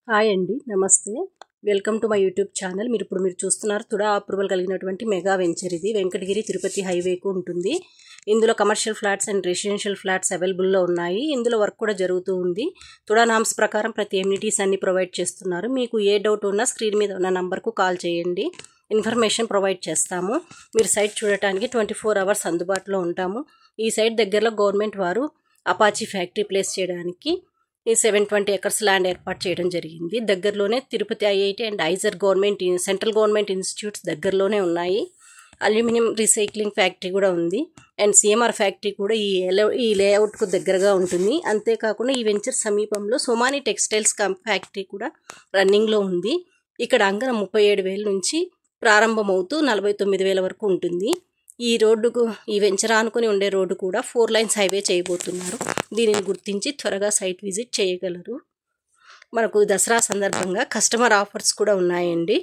Hi అండి, నమస్తే. Welcome to my YouTube channel. మీరు చూస్తున్నారు తుడా అప్రూవల్ కలిగినటువంటి మెగా వెంచర్. ఇది వెంకటగిరి తిరుపతి హైవేకు ఉంటుంది. ఇందులో commercial flats and residential flats అవైలబుల్లో ఉన్నాయి. ఇందులో వర్క్ కూడా జరుగుతూ ఉంది. తుడా నామ్స్ ప్రకారం ప్రతి ఎమ్యూనిటీస్ అన్ని ప్రొవైడ్ చేస్తున్నారు. మీకు ఏ డౌట్ ఉన్నా స్క్రీన్ మీద ఉన్న నంబర్కు కాల్ చేయండి, ఇన్ఫర్మేషన్ ప్రొవైడ్ చేస్తాము. మీరు సైట్ చూడటానికి 24 అవర్స్ అందుబాటులో ఉంటాము. ఈ సైట్ దగ్గరలో గవర్నమెంట్ వారు అపాచీ ఫ్యాక్టరీ ప్లేస్ చేయడానికి ఈ 720 ఎకర్స్ ల్యాండ్ ఏర్పాటు చేయడం జరిగింది. దగ్గరలోనే Tirupati IIT and IISER central government institutes దగ్గరలోనే ఉన్నాయి. అల్యూమినియం రీసైక్లింగ్ ఫ్యాక్టరీ కూడా ఉంది. అండ్ సిఎంఆర్ ఫ్యాక్టరీ కూడా ఈ లేఅవుట్కు దగ్గరగా ఉంటుంది. అంతేకాకుండా ఈ వెంచర్ సమీపంలో సోమాని టెక్స్టైల్స్ ఫ్యాక్టరీ కూడా రన్నింగ్లో ఉంది. ఇక్కడ అంగనం 37,000 నుంచి ప్రారంభమవుతూ 49,000 వరకు ఉంటుంది. ఈ వెంచర్ ఆనుకొని ఉండే రోడ్డు కూడా 4 లైన్స్ హైవే చేయబోతున్నారు. దీనిని గుర్తించి త్వరగా సైట్ విజిట్ చేయగలరు. మనకు దసరా సందర్భంగా కస్టమర్ ఆఫర్స్ కూడా ఉన్నాయండి.